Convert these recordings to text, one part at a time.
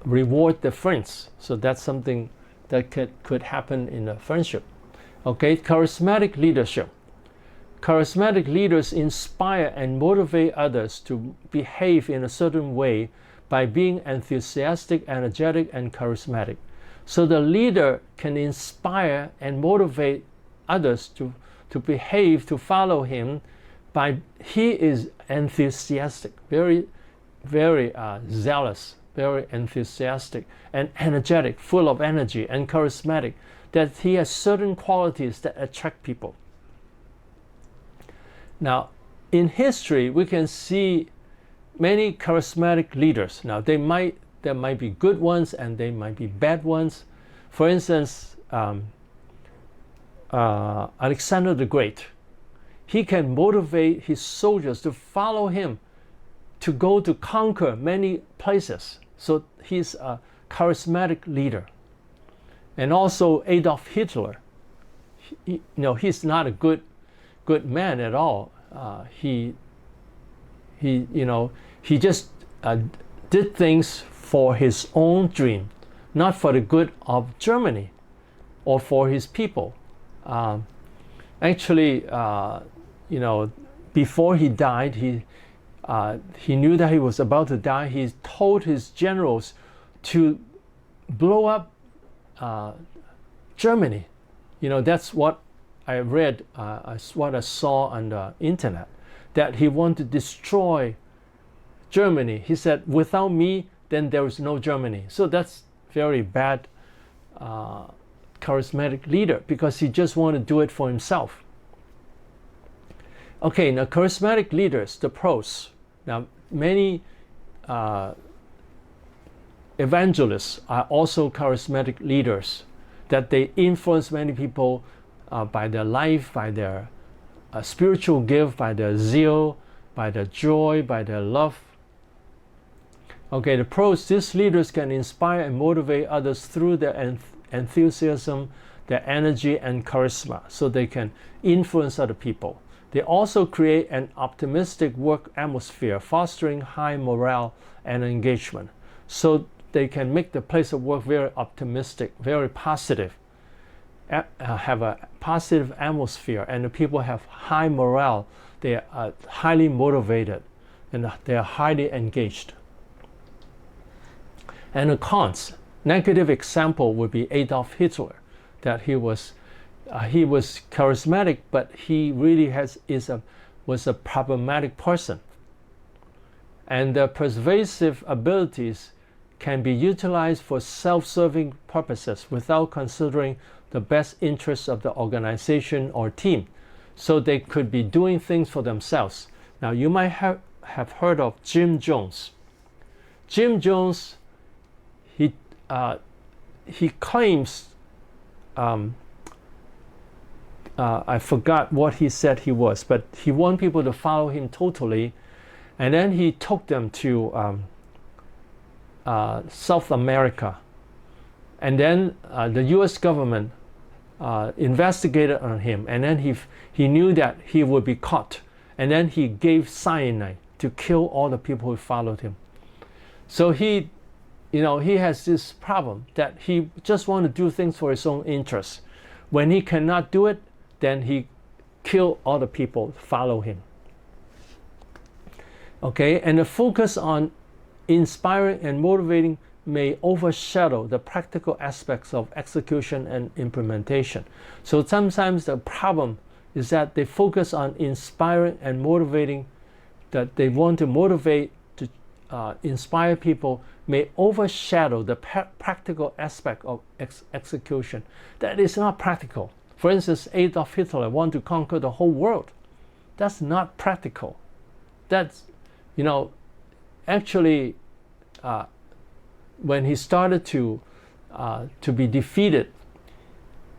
reward their friends. So that's something that could happen in a friendship. Okay, charismatic leadership. Charismatic leaders inspire and motivate others to behave in a certain way by being enthusiastic, energetic, and charismatic. So the leader can inspire and motivate others to behave, to follow him, by he is enthusiastic, very, very zealous, very enthusiastic and energetic, full of energy and charismatic, that he has certain qualities that attract people. Now, in history, we can see many charismatic leaders. Now, there might be good ones and there might be bad ones. For instance, Alexander the Great, he can motivate his soldiers to follow him, to go to conquer many places. So he's a charismatic leader. And also Adolf Hitler, he's not a good man at all. He just did things for his own dream, not for the good of Germany or for his people. Actually, before he died, he knew that he was about to die. He told his generals to blow up Germany. That's what I read, what I saw on the internet, that he wanted to destroy Germany. He said, without me, then there is no Germany. So that's very bad charismatic leader, because he just wanted to do it for himself. Okay, now charismatic leaders, the pros. Now, many evangelists are also charismatic leaders, that they influence many people by their life, by their spiritual gift, by their zeal, by their joy, by their love. Okay, the pros, these leaders can inspire and motivate others through their enthusiasm, their energy and charisma, so they can influence other people. They also create an optimistic work atmosphere, fostering high morale and engagement. So they can make the place of work very optimistic, very positive, have a positive atmosphere, and the people have high morale. They are highly motivated and they are highly engaged. And the cons, negative example would be Adolf Hitler, that he was charismatic, but he really was a problematic person. And the persuasive abilities can be utilized for self-serving purposes without considering the best interests of the organization or team. So they could be doing things for themselves. Now, you might have heard of Jim Jones. Jim Jones, he claims, I forgot what he said he was, but he wanted people to follow him totally. And then he took them to South America. And then the US government investigated on him. And then he knew that he would be caught. And then he gave cyanide to kill all the people who followed him. So he has this problem that he just wants to do things for his own interests. When he cannot do it, then he kill all the people who follow him. Okay, and the focus on inspiring and motivating may overshadow the practical aspects of execution and implementation. So sometimes the problem is that they focus on inspiring and motivating, that they want to motivate, to inspire people, may overshadow the practical aspect of execution. That is not practical. For instance, Adolf Hitler wanted to conquer the whole world. That's not practical. That's, actually, when he started to be defeated,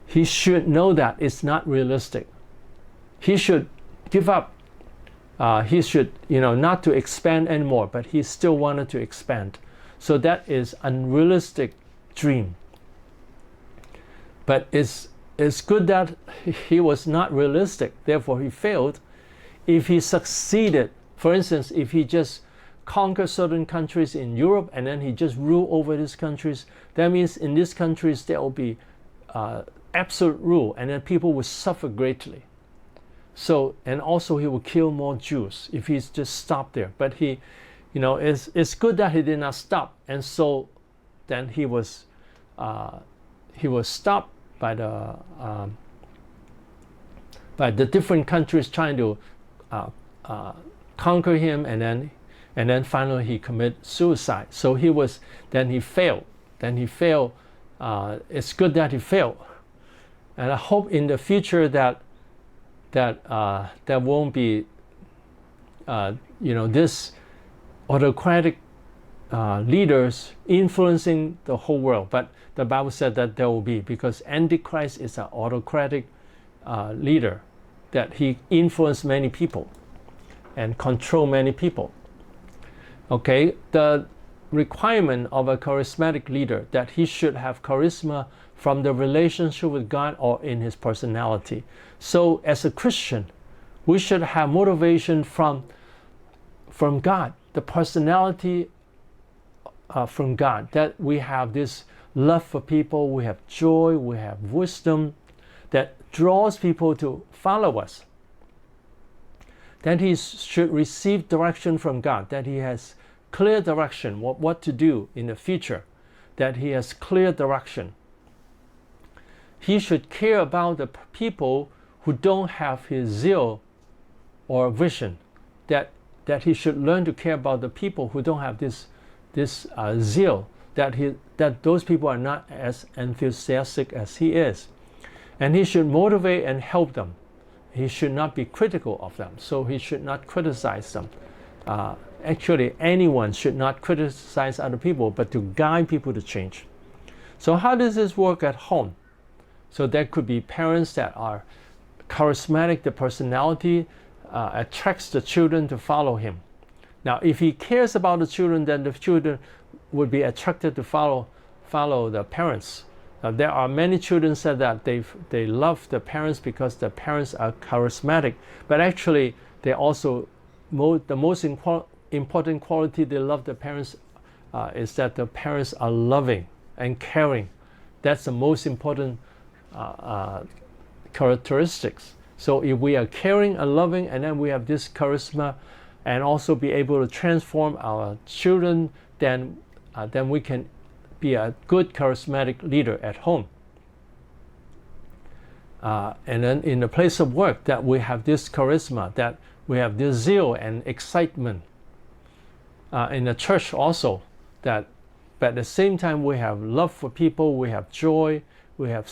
he should know that it's not realistic. He should give up. He should, not to expand anymore, but he still wanted to expand. So that is unrealistic dream. But it's good that he was not realistic, therefore he failed. If he succeeded, for instance, if he just conquer certain countries in Europe and then he just rule over these countries. That means in these countries there will be absolute rule and then people will suffer greatly. So, and also he will kill more Jews if he's just stopped there. But he, it's good that he did not stop. And so then he was stopped by the different countries trying to conquer him, and then finally he committed suicide. So he failed. It's good that he failed, and I hope in the future that won't be this autocratic leaders influencing the whole world. But the Bible said that there will be, because Antichrist is an autocratic leader, that he influenced many people and control many people. Okay, the requirement of a charismatic leader, that he should have charisma from the relationship with God or in his personality. So as a Christian, we should have motivation from God, the personality from God, that we have this love for people, we have joy, we have wisdom that draws people to follow us. Then he should receive direction from God, that he has clear direction, what to do in the future, that he has clear direction. He should care about the people who don't have his zeal or vision, that he should learn to care about the people who don't have this zeal, that those people are not as enthusiastic as he is. And he should motivate and help them. He should not be critical of them, so he should not criticize them. Actually, anyone should not criticize other people, but to guide people to change. So how does this work at home? So there could be parents that are charismatic, the personality attracts the children to follow him. Now, if he cares about the children, then the children would be attracted to follow the parents. There are many children said that they love the parents because the parents are charismatic, but actually they also the most important quality they love the parents is that the parents are loving and caring. That's the most important characteristics. So if we are caring and loving, and then we have this charisma, and also be able to transform our children, then we can be a good charismatic leader at home. And then in the place of work, that we have this charisma, that we have this zeal and excitement. In the church also, but at the same time we have love for people, we have joy, we have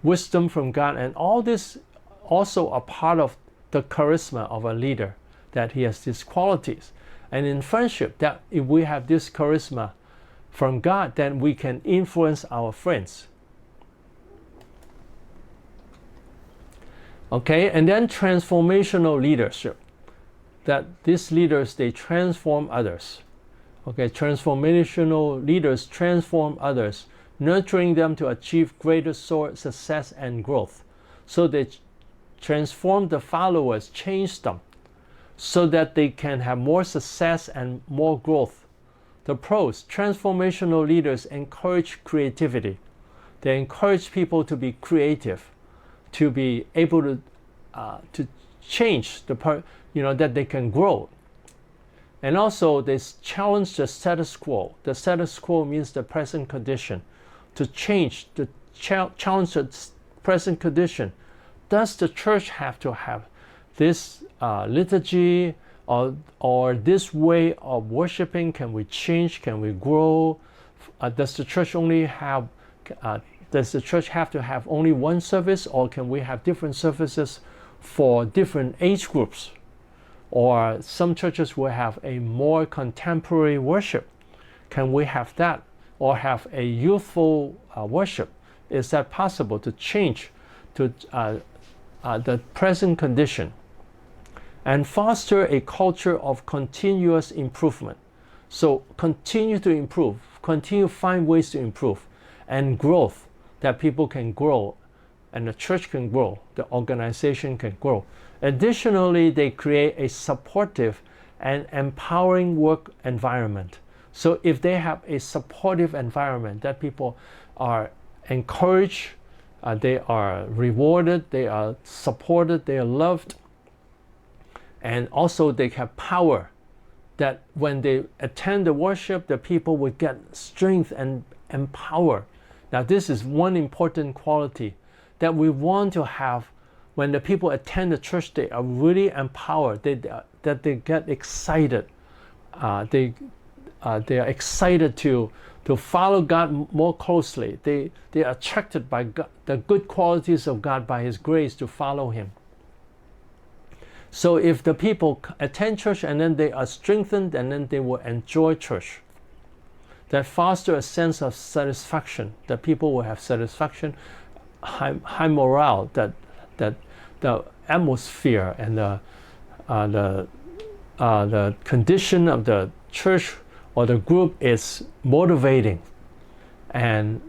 wisdom from God, and all this also a part of the charisma of a leader, that he has these qualities. And in friendship, that if we have this charisma from God, then we can influence our friends. Okay, and then transformational leadership, that these leaders, they transform others. Okay, transformational leaders transform others, nurturing them to achieve greater success and growth. So they transform the followers, change them, so that they can have more success and more growth. The pros, transformational leaders encourage creativity. They encourage people to be creative, to be able to change that they can grow. And also they challenge the status quo. The status quo means the present condition. To change, to challenge the present condition. Does the church have to have this liturgy or this way of worshiping? Can we change? Can we grow? Does the church have to have only one service, or can we have different services for different age groups? Or some churches will have a more contemporary worship. Can we have that? Or have a youthful worship? Is that possible to change to the present condition? And foster a culture of continuous improvement. So continue to improve, continue to find ways to improve, and growth, that people can grow, and the church can grow, the organization can grow. Additionally, they create a supportive an empowering work environment. So if they have a supportive environment that people are encouraged, they are rewarded, they are supported, they are loved, and also they have power, that when they attend the worship, the people will get strength and power. Now this is one important quality that we want to have. When the people attend the church, they are really empowered, that they get excited. They are excited to follow God more closely. They are attracted by God, the good qualities of God, by His grace, to follow Him. So if the people attend church and then they are strengthened, and then they will enjoy church, that foster a sense of satisfaction, that people will have satisfaction, high morale, that the atmosphere and the condition of the church or the group is motivating. And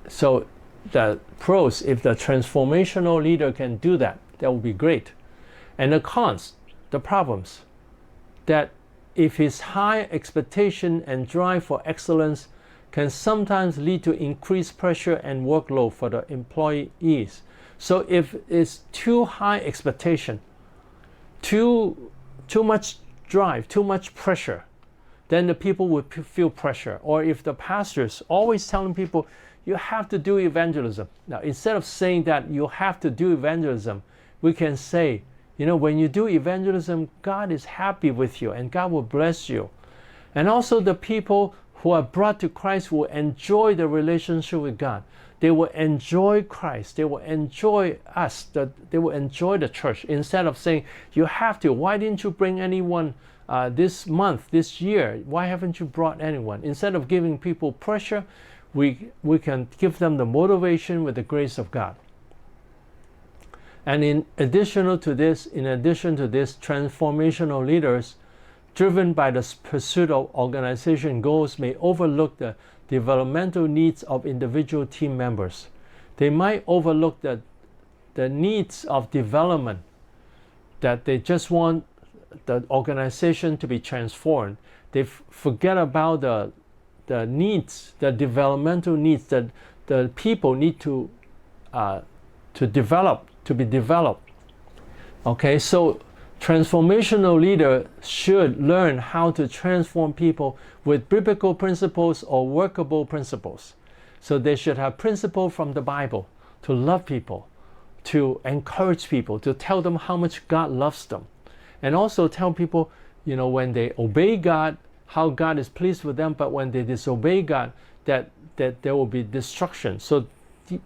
so the pros, if the transformational leader can do that, that would be great. And the cons, the problems, that if his high expectation and drive for excellence can sometimes lead to increased pressure and workload for the employees. So if it's too high expectation, too much drive, too much pressure, then the people will feel pressure. Or if the pastor is always telling people, you have to do evangelism. Now, instead of saying that you have to do evangelism, we can say, you know, when you do evangelism, God is happy with you and God will bless you. And also the people who are brought to Christ will enjoy the relationship with God. They will enjoy Christ. They will enjoy us. They will enjoy the church. Instead of saying, you have to, why didn't you bring anyone this month, this year? Why haven't you brought anyone? Instead of giving people pressure, we can give them the motivation with the grace of God. And in addition to this, transformational leaders driven by the pursuit of organization goals may overlook the developmental needs of individual team members. They might overlook the needs of development, that they just want the organization to be transformed. They forget about the needs, the developmental needs that the people need to develop, to be developed. Okay, so transformational leader should learn how to transform people with biblical principles or workable principles. So they should have principle from the Bible to love people, to encourage people, to tell them how much God loves them. And also tell people, you know, when they obey God, how God is pleased with them, but when they disobey God, that there will be destruction. So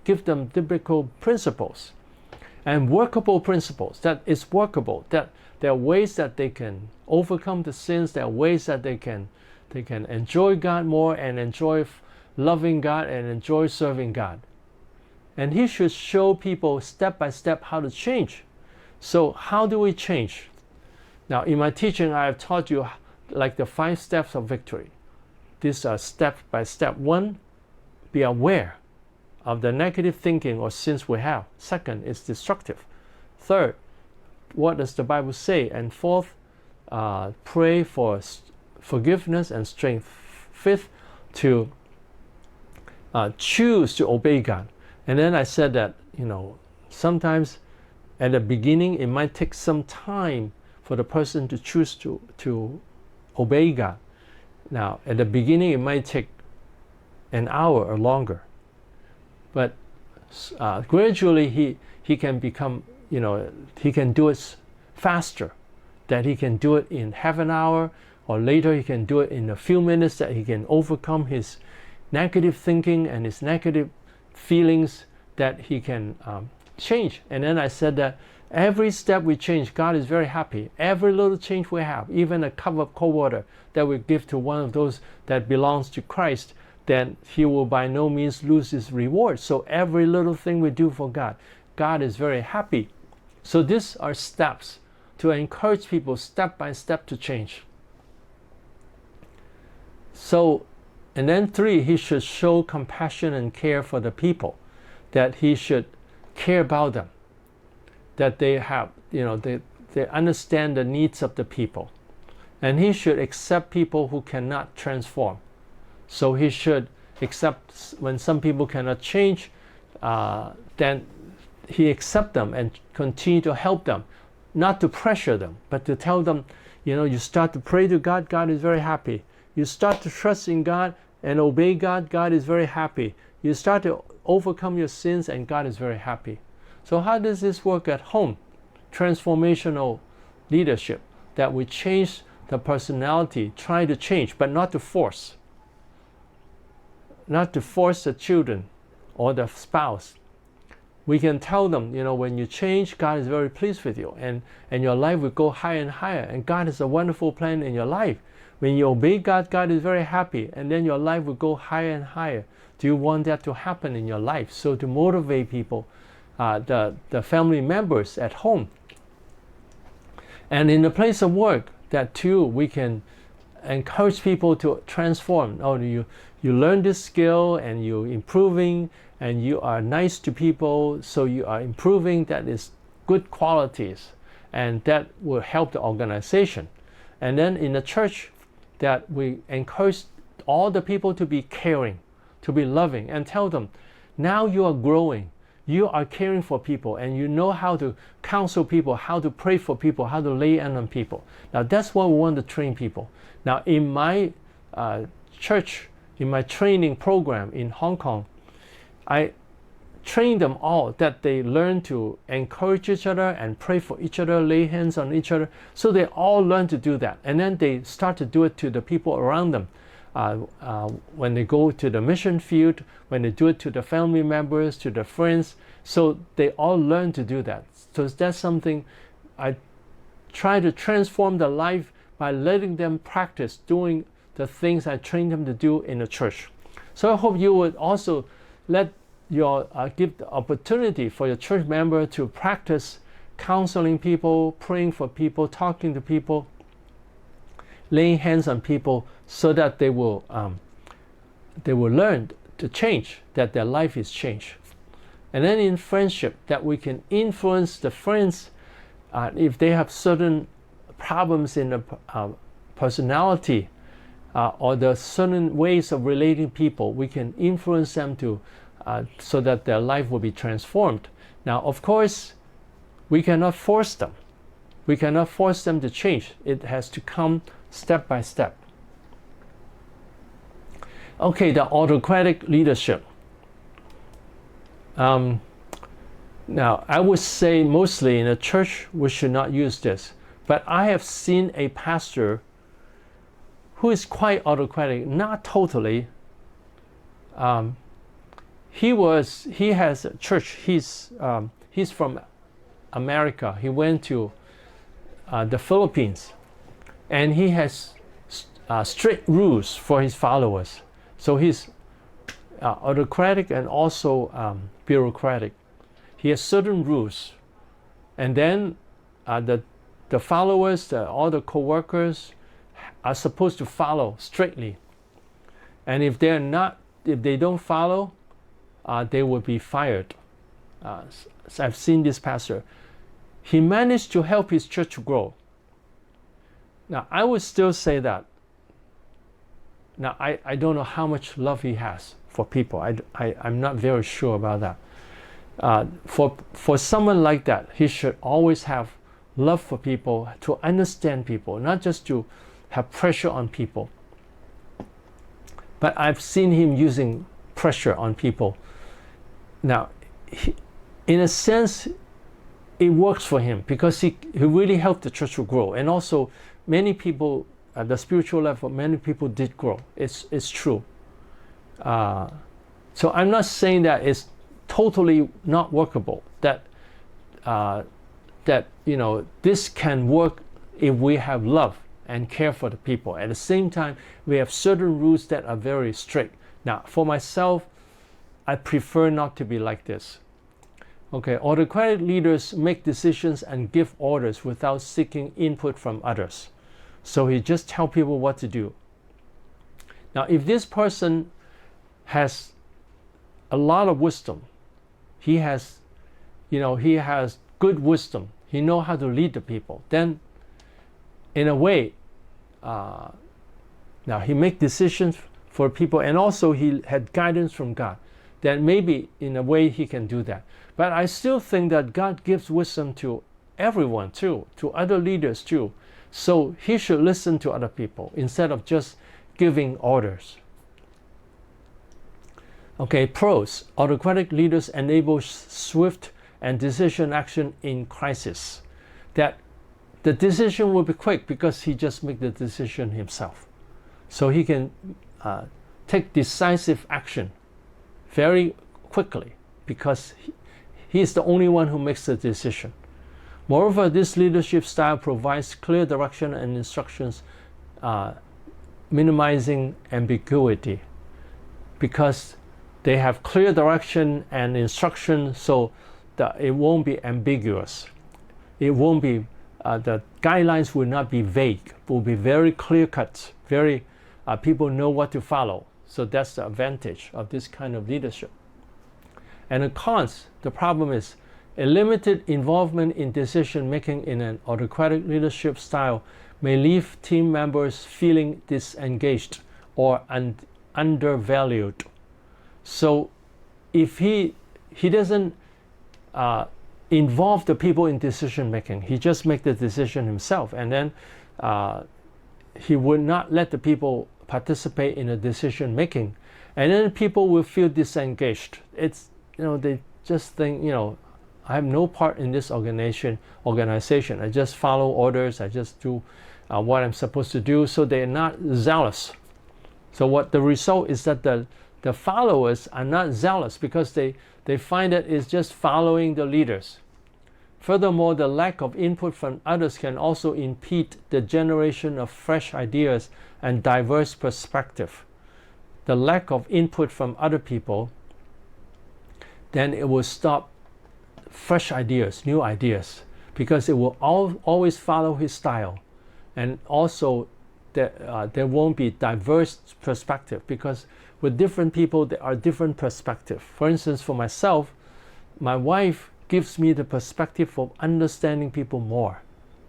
give them biblical principles and workable principles, that is workable, that there are ways that they can overcome the sins, there are ways that they can enjoy God more and enjoy loving God and enjoy serving God. And he should show people step by step how to change. So how do we change? Now in my teaching I have taught you like the 5 steps of victory. These are step by step. 1, be aware of the negative thinking or sins we have. 2nd, it's destructive. 3rd, what does the Bible say? And 4th, pray for forgiveness and strength. 5th, to choose to obey God. And then I said that, you know, sometimes at the beginning it might take some time for the person to choose to obey God. Now at the beginning it might take an hour or longer, but gradually he can become, you know, he can do it faster, that he can do it in half an hour, or later he can do it in a few minutes, that he can overcome his negative thinking and his negative feelings, that he can change. And then I said that every step we change, God is very happy. Every little change we have, even a cup of cold water that we give to one of those that belongs to Christ, then he will by no means lose his reward. So every little thing we do for God, God is very happy. So these are steps to encourage people step by step to change. So, and then 3, he should show compassion and care for the people, that he should care about them, that they have, you know, they understand the needs of the people. And he should accept people who cannot transform. So he should accept when some people cannot change, then he accept them and continue to help them, not to pressure them, but to tell them, you start to pray to God, God is very happy. You start to trust in God and obey God, God is very happy. You start to overcome your sins and God is very happy. So how does this work at home? Transformational leadership, that we change the personality, try to change, but not to force. Not to force the children or the spouse. We can tell them, when you change, God is very pleased with you, and your life will go higher and higher, and God has a wonderful plan in your life. When you obey God, God is very happy, and then your life will go higher and higher. Do you want that to happen in your life? So to motivate people, the family members at home. And in the place of work, that too, we can encourage people to transform. Oh, you learn this skill and you're improving, and you are nice to people, so you are improving. That is good qualities, and that will help the organization. And then in the church, that we encourage all the people to be caring, to be loving, and tell them, now you are growing, you are caring for people, and you know how to counsel people, how to pray for people, how to lay hands on people. Now that's what we want to train people. Now in my church, in my training program in Hong Kong, I train them all that they learn to encourage each other and pray for each other, lay hands on each other. So they all learn to do that. And then they start to do it to the people around them. When they go to the mission field, when they do it to the family members, to the friends. So they all learn to do that. So that's something I try to transform their life by letting them practice doing the things I train them to do in the church. So I hope you would also let give the opportunity for your church member to practice counseling people, praying for people, talking to people, laying hands on people, so that they will learn to change, that their life is changed. And then in friendship, that we can influence the friends if they have certain problems in the personality or the certain ways of relating people, we can influence them to so that their life will be transformed. Now, of course, we cannot force them. We cannot force them to change. It has to come step by step. Okay, the autocratic leadership. Now, I would say mostly in a church we should not use this, but I have seen a pastor who is quite autocratic, not totally. He has a church. He's from America. He went to the Philippines, and he has strict rules for his followers. So he's autocratic and also bureaucratic. He has certain rules, and then the followers, all the co-workers, are supposed to follow strictly. And if they don't follow, they will be fired. So I've seen this pastor. He managed to help his church grow. Now, I would still say that. Now, I don't know how much love he has for people. I'm not very sure about that. For someone like that, he should always have love for people, to understand people, not just to have pressure on people. But I've seen him using pressure on people. Now, in a sense, it works for him because he really helped the church to grow. And also, many people at the spiritual level, many people did grow. It's true. So I'm not saying that it's totally not workable. That this can work if we have love and care for the people. At the same time, we have certain rules that are very strict. Now, for myself, I prefer not to be like this. Okay, autocratic leaders make decisions and give orders without seeking input from others. So he just tells people what to do. Now, if this person has a lot of wisdom, he has good wisdom, he knows how to lead the people, then in a way, now he make decisions for people, and also he had guidance from God. Then maybe in a way he can do that. But I still think that God gives wisdom to everyone too, to other leaders too. So he should listen to other people instead of just giving orders. Okay, pros. Autocratic leaders enable swift and decision action in crisis. That the decision will be quick because he just make the decision himself. So he can take decisive action very quickly because he is the only one who makes the decision. Moreover, this leadership style provides clear direction and instructions, minimizing ambiguity, because they have clear direction and instruction, so that it won't be ambiguous. It won't be, the guidelines will not be vague, will be very clear cut, very, people know what to follow. So that's the advantage of this kind of leadership. And the cons, the problem is a limited involvement in decision making in an autocratic leadership style may leave team members feeling disengaged or undervalued. So if he doesn't involve the people in decision making, he just make the decision himself, and then he would not let the people participate in the decision making, and then people will feel disengaged. It's, they just think, I have no part in this organization. I just follow orders. I just do what I'm supposed to do. So they're not zealous. So what the result is that the followers are not zealous because they find that it's just following the leaders. Furthermore, the lack of input from others can also impede the generation of fresh ideas and diverse perspective. The lack of input from other people, then it will stop fresh ideas, new ideas, because it will always follow his style. And also there won't be diverse perspective, because with different people there are different perspectives. For instance, for myself, my wife gives me the perspective of understanding people more.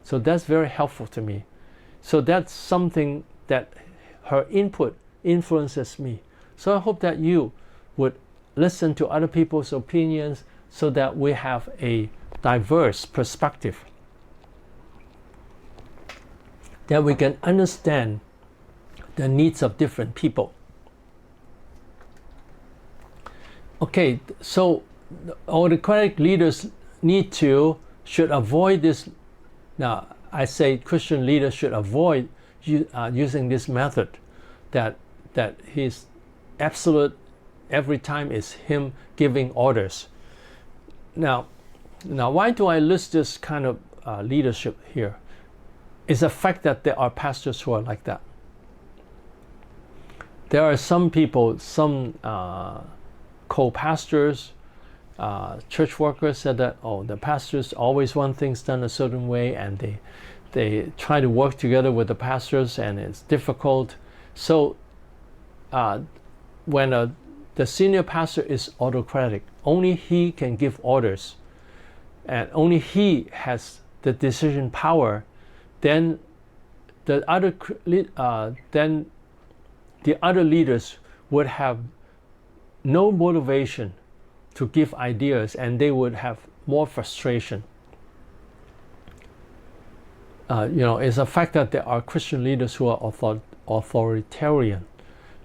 So that's very helpful to me. So that's something that her input influences me. So I hope that you would listen to other people's opinions so that we have a diverse perspective, that we can understand the needs of different people. Okay, so autocratic leaders should avoid this. Now, I say Christian leaders should avoid using this method, that his absolute every time is him giving orders. Now, why do I list this kind of leadership here? It's a fact that there are pastors who are like that. There are some people, some co-pastors, church workers said that, the pastors always want things done a certain way, and they try to work together with the pastors, and it's difficult. So when the senior pastor is autocratic, only he can give orders, and only he has the decision power, then the other leaders would have no motivation to give ideas, and they would have more frustration. It's a fact that there are Christian leaders who are authoritarian.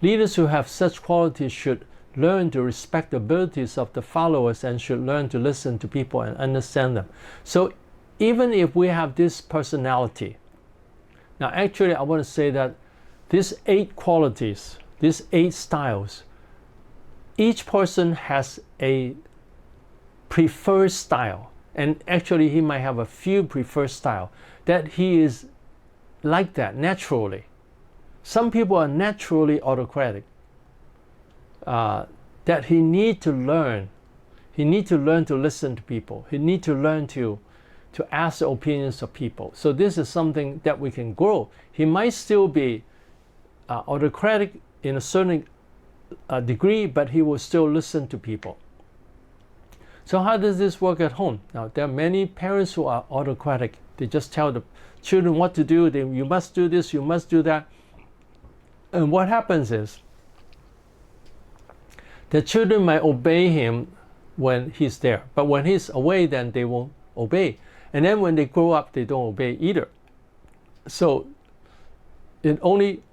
Leaders who have such qualities should learn to respect the abilities of the followers and should learn to listen to people and understand them. So even if we have this personality, now actually I want to say that these 8 qualities, these 8 styles, each person has a preferred style, and actually he might have a few preferred style that he is like that naturally. Some people are naturally autocratic, that he need to learn. He need to learn to listen to people. He need to learn to ask the opinions of people. So this is something that we can grow. He might still be autocratic in a certain degree, but he will still listen to people. So how does this work at home? Now, there are many parents who are autocratic. They just tell the children what to do. You must do this, you must do that. And what happens is the children might obey him when he's there, but when he's away, then they won't obey. And then when they grow up, they don't obey either. So it only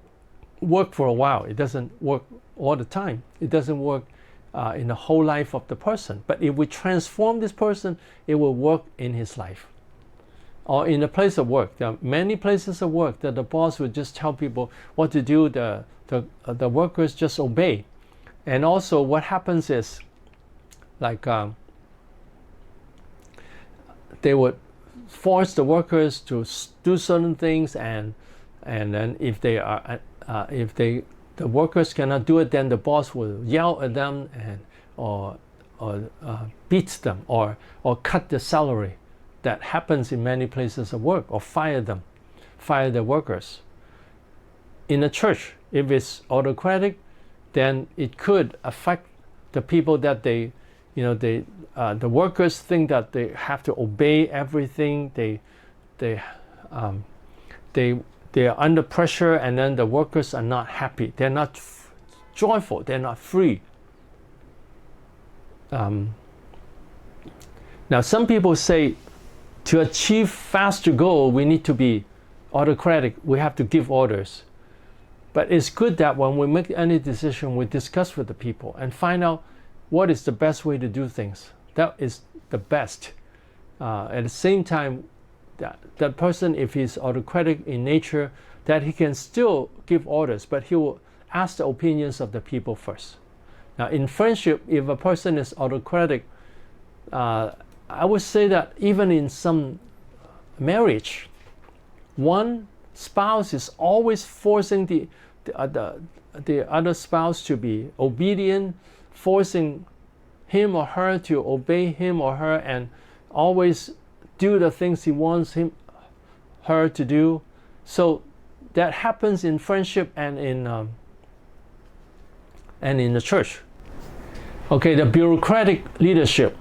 works for a while. It doesn't work all the time. It doesn't work in the whole life of the person. But if we transform this person, it will work in his life. Or in the place of work. There are many places of work that the boss would just tell people what to do. The workers just obey. And also what happens is, like they would force the workers to do certain things, and then if the workers cannot do it, then the boss will yell at them or beat them or cut the salary. That happens in many places of work, or fire the workers. In a church, if it's autocratic, then it could affect the people that the workers think that they have to obey everything. They are under pressure, and then the workers are not happy. They're not joyful. They're not free. Now, some people say to achieve faster goal, we need to be autocratic. We have to give orders. But it's good that when we make any decision, we discuss with the people and find out what is the best way to do things. That is the best. At the same time, that person, if he's autocratic in nature, that he can still give orders, but he will ask the opinions of the people first. Now, in friendship, if a person is autocratic, I would say that even in some marriage, one spouse is always forcing the other spouse to be obedient, forcing him or her to obey him or her, and always do the things he wants her to do. So that happens in friendship and in the church. Okay, the bureaucratic leadership.